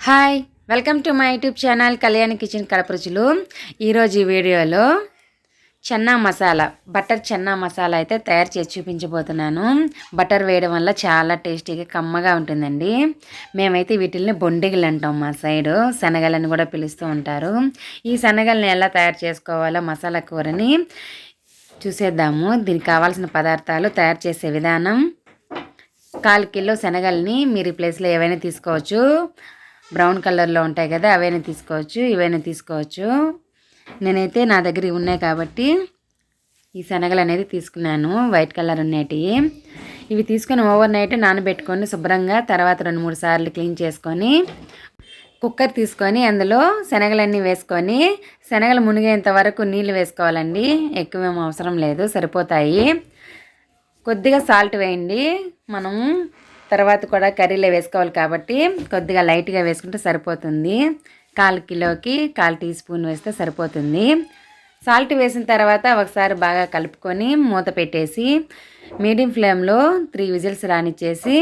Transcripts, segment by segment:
Hi welcome to my YouTube channel Kalyani kitchen Kadapa రుచులు. ఈరోజు ఈ వీడియోలో చెన్నా మసాలా బటర్ చెన్నా మసాలా అయితే తయారు చేసి చూపించబోతున్నాను. బటర్ వేయడం వల్ల చాలా టేస్టీగా కమ్మగా ఉంటుందండి. మేమైతే వీటిల్ని బొండిగలు అంటాం, మా సైడు శనగలని కూడా పిలుస్తూ ఉంటారు. ఈ శనగల్ని ఎలా తయారు చేసుకోవాలో మసాలా కూరని చూసేద్దాము. దీనికి కావాల్సిన పదార్థాలు, తయారు చేసే విధానం. 1/4 కిలో శనగల్ని మీరు ఈ ప్లేస్లో ఏవైనా తీసుకోవచ్చు. బ్రౌన్ కలర్లో ఉంటాయి కదా, అవైనా తీసుకోవచ్చు, ఇవైనా తీసుకోవచ్చు. నేనైతే నా దగ్గర ఉన్నాయి కాబట్టి ఈ శనగలు అనేది తీసుకున్నాను, వైట్ కలర్ ఉన్నవి. ఇవి తీసుకొని ఓవర్ నైట్ నానబెట్టుకొని శుభ్రంగా తర్వాత 2-3 సార్లు క్లీన్ చేసుకొని కుక్కర్ తీసుకొని అందులో శనగలన్నీ వేసుకొని శనగలు మునిగేంత వరకు నీళ్ళు వేసుకోవాలండి. ఎక్కువేం అవసరం లేదు, సరిపోతాయి. కొద్దిగా సాల్ట్ వేయండి, మనం తర్వాత కూడా కర్రీలో వేసుకోవాలి కాబట్టి కొద్దిగా లైట్గా వేసుకుంటే సరిపోతుంది. 1/4 కిలోకి 1/4 టీ స్పూన్ వేస్తే సరిపోతుంది. సాల్ట్ వేసిన తర్వాత ఒకసారి బాగా కలుపుకొని మూత పెట్టేసి మీడియం ఫ్లేమ్లో 3 విజిల్స్ రానిచ్చేసి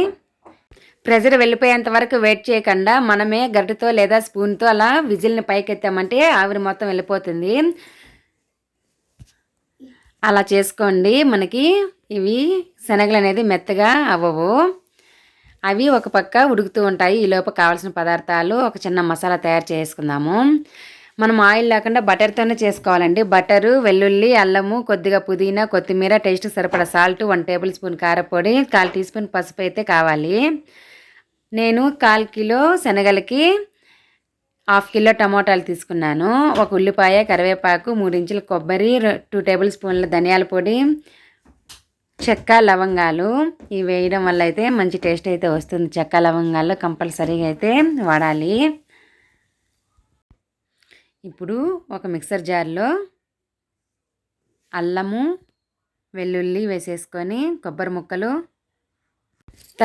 ప్రెజర్ వెళ్ళిపోయేంత వరకు వెయిట్ చేయకుండా మనమే గరిటెతో లేదా స్పూన్తో అలా విజిల్ని పైకెత్తామంటే ఆవిరి మొత్తం వెళ్ళిపోతుంది. అలా చేసుకోండి. మనకి ఇవి శనగలు అనేది మెత్తగా అవ్వవు. అవి ఒక పక్క ఉడుకుతూ ఉంటాయి. ఈలోపు కావాల్సిన పదార్థాలు, ఒక చిన్న మసాలా తయారు చేసుకుందాము. మనం ఆయిల్ లేకుండా బటర్తోనే చేసుకోవాలండి. బటరు, వెల్లుల్లి, అల్లము, కొద్దిగా పుదీనా, కొత్తిమీర, టేస్ట్ సరిపడా సాల్ట్, 1 టేబుల్ స్పూన్ కారపొడి, 1/4 టీ స్పూన్ పసుపు అయితే కావాలి. నేను 1/4 కిలో శనగలకి 1/2 కిలో టమోటాలు తీసుకున్నాను. 1 ఉల్లిపాయ, కరివేపాకు, 3 ఇంచుల కొబ్బరి, 2 టేబుల్ స్పూన్ల ధనియాల పొడి, చెక్క, లవంగాలు. ఇవి వేయడం వల్ల అయితే మంచి టేస్ట్ అయితే వస్తుంది. చెక్క, లవంగాలు కంపల్సరీగా అయితే వాడాలి. ఇప్పుడు ఒక మిక్సర్ జార్లో అల్లము, వెల్లుల్లి వేసేసుకొని కొబ్బరి ముక్కలు,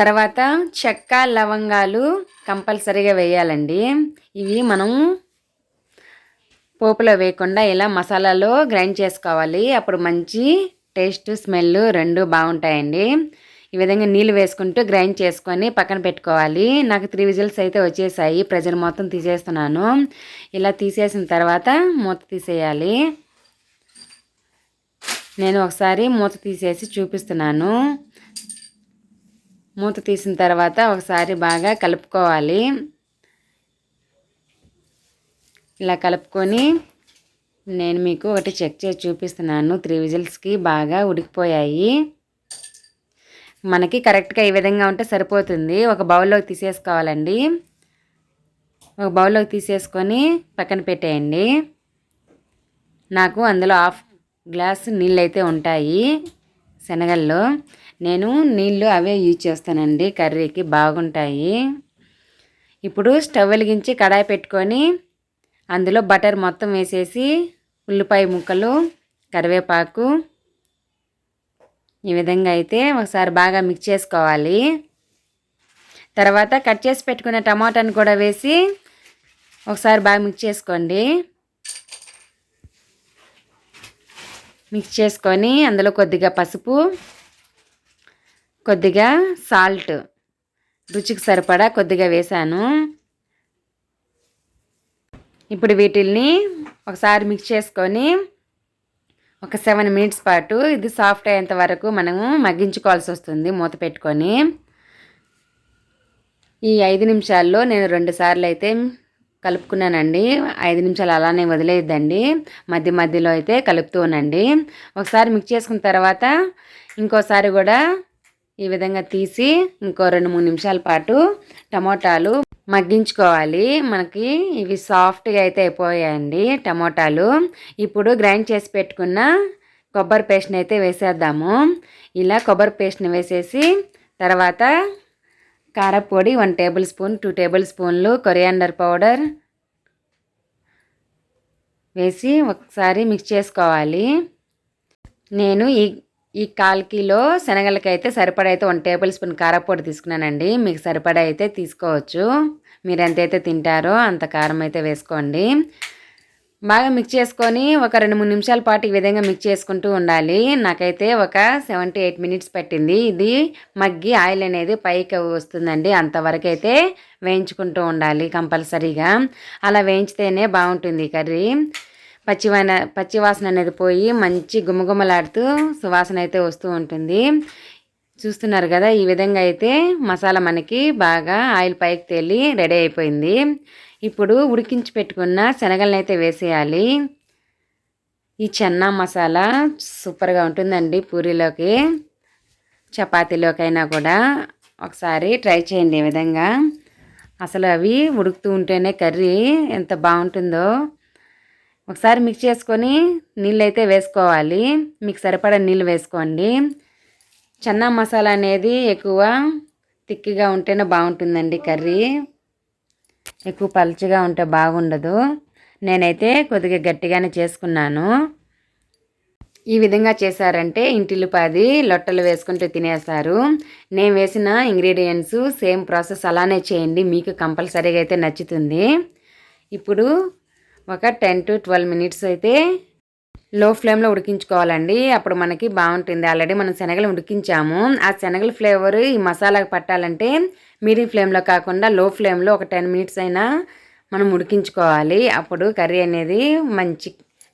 తర్వాత చెక్క, లవంగాలు కంపల్సరీగా వేయాలండి. ఇవి మనం పోపులో వేయకుండా ఇలా మసాలాలో గ్రైండ్ చేసుకోవాలి. అప్పుడు మంచి టేస్ట్, స్మెల్ 2 బాగుంటాయండి. ఈ విధంగా నీళ్ళు వేసుకుంటూ గ్రైండ్ చేసుకొని పక్కన పెట్టుకోవాలి. నాకు 3 విజిల్స్ అయితే వచ్చేసాయి. ప్రెజర్ మొత్తం తీసేస్తున్నాను. ఇలా తీసేసిన తర్వాత మూత తీసేయాలి. నేను ఒకసారి మూత తీసేసి చూపిస్తున్నాను. మూత తీసిన తర్వాత ఒకసారి బాగా కలుపుకోవాలి. ఇలా కలుపుకొని నేను మీకు ఒకటి చెక్ చేసి చూపిస్తున్నాను. 3 విజిల్స్కి బాగా ఉడికిపోయాయి. మనకి కరెక్ట్గా ఈ విధంగా ఉంటే సరిపోతుంది. ఒక బౌల్లోకి తీసేసుకోవాలండి. ఒక బౌల్లోకి తీసేసుకొని పక్కన పెట్టేయండి. నాకు అందులో 1/2 గ్లాస్ నీళ్ళు అయితే ఉంటాయి శనగల్లో. నేను నీళ్ళు అవే యూజ్ చేస్తానండి, కర్రీకి బాగుంటాయి. ఇప్పుడు స్టవ్ వెలిగించి కడాయి పెట్టుకొని అందులో బటర్ మొత్తం వేసేసి ఉల్లిపాయ ముక్కలు, కరివేపాకు ఈ విధంగా అయితే ఒకసారి బాగా మిక్స్ చేసుకోవాలి. తర్వాత కట్ చేసి పెట్టుకున్న టమాటాను కూడా వేసి ఒకసారి బాగా మిక్స్ చేసుకోండి. మిక్స్ చేసుకొని అందులో కొద్దిగా పసుపు, కొద్దిగా సాల్ట్, రుచికి సరిపడా కొద్దిగా వేసాను. ఇప్పుడు వీటిల్ని ఒకసారి మిక్స్ చేసుకొని ఒక 7 మినిట్స్ పాటు ఇది సాఫ్ట్ అయ్యేంత వరకు మనము మగ్గించుకోవాల్సి వస్తుంది మూత పెట్టుకొని. ఈ 5 నిమిషాల్లో నేను 2 సార్లు అయితే కలుపుకున్నానండి. 5 నిమిషాలు అలానే వదిలేద్దండి, మధ్య మధ్యలో అయితే కలుపుతూనండి. ఒకసారి మిక్స్ చేసుకున్న తర్వాత ఇంకోసారి కూడా ఈ విధంగా తీసి ఇంకో 2-3 నిమిషాల పాటు టమోటాలు మగ్గించుకోవాలి. మనకి ఇవి సాఫ్ట్గా అయితే అయిపోయాయండి టమోటాలు. ఇప్పుడు గ్రైండ్ చేసి పెట్టుకున్న కొబ్బరి పేస్ట్ని అయితే వేసేద్దాము. ఇలా కొబ్బరి పేస్ట్ని వేసేసి తర్వాత కారపొడి 1 టేబుల్ స్పూన్, 2 టేబుల్ స్పూన్లు కొరియాండర్ పౌడర్ వేసి ఒకసారి మిక్స్ చేసుకోవాలి. నేను ఈ 1/4 కిలో శనగలకైతే సరిపడా అయితే 1 టేబుల్ స్పూన్ కారపొడి తీసుకున్నానండి. మీకు సరిపడా అయితే తీసుకోవచ్చు. మీరు ఎంతైతే తింటారో అంత కారం అయితే వేసుకోండి. బాగా మిక్స్ చేసుకొని ఒక 2-3 నిమిషాల పాటు ఈ విధంగా మిక్స్ చేసుకుంటూ ఉండాలి. నాకైతే ఒక 7 to 8 మినిట్స్ పట్టింది. ఇది మగ్గి ఆయిల్ అనేది పైకి వస్తుందండి. అంతవరకు అయితే వేయించుకుంటూ ఉండాలి కంపల్సరీగా. అలా వేయించితేనే బాగుంటుంది కర్రీ. పచ్చివాసన అనేది పోయి మంచి గుమగుమలాడుతూ సువాసన అయితే వస్తూ ఉంటుంది. చూస్తున్నారు కదా, ఈ విధంగా అయితే మసాలా మనకి బాగా ఆయిల్ పైకి తేలి రెడీ అయిపోయింది. ఇప్పుడు ఉడికించి పెట్టుకున్న శనగలను అయితే వేసేయాలి. ఈ చెన్నా మసాలా సూపర్గా ఉంటుందండి. పూరీలోకి చపాతీలోకైనా కూడా ఒకసారి ట్రై చేయండి ఈ విధంగా. అసలు అవి ఉడుకుతూ ఉంటేనే కర్రీ ఎంత బాగుంటుందో. ఒకసారి మిక్స్ చేసుకొని నీళ్ళు అయితే వేసుకోవాలి. మీకు సరిపడా నీళ్ళు వేసుకోండి. చెన్నా మసాలా అనేది ఎక్కువ తిక్కిగా ఉంటేనే బాగుంటుందండి కర్రీ. ఎక్కువ పలుచగా ఉంటే బాగుండదు. నేనైతే కొద్దిగా గట్టిగానే చేసుకున్నాను. ఈ విధంగా చేశారంటే ఇంటిల్లిపాది లొట్టలు వేసుకుంటూ తినేస్తారు. నేను వేసిన ఇంగ్రీడియంట్స్ సేమ్ ప్రాసెస్ అలానే చేయండి, మీకు కంపల్సరీగా అయితే నచ్చుతుంది. ఇప్పుడు ఒక 10 to 12 మినిట్స్ అయితే లో ఫ్లేమ్లో ఉడికించుకోవాలండి. అప్పుడు మనకి బాగుంటుంది. ఆల్రెడీ మనం శనగలు ఉడికించాము. ఆ శనగల ఫ్లేవర్ ఈ మసాలాకు పట్టాలంటే మీడియం ఫ్లేమ్లో కాకుండా లో ఫ్లేమ్లో ఒక 10 మినిట్స్ అయినా మనం ఉడికించుకోవాలి. అప్పుడు కర్రీ అనేది మంచి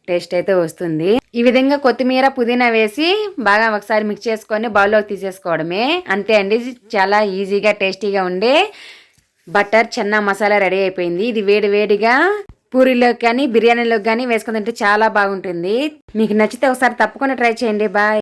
టేస్ట్ అయితే వస్తుంది. ఈ విధంగా కొత్తిమీర పుదీనా వేసి బాగా ఒకసారి మిక్స్ చేసుకొని బౌల్లోకి తీసేసుకోవడమే. అంతే అండి, చాలా ఈజీగా టేస్టీగా ఉండే బటర్ చెన్నా మసాలా రెడీ అయిపోయింది. ఇది వేడిగా పూరీలోకి కానీ బిర్యానీలోకి కానీ వేసుకుని తింటే చాలా బాగుంటుంది. మీకు నచ్చితే ఒకసారి తప్పకుండా ట్రై చేయండి. బాయ్.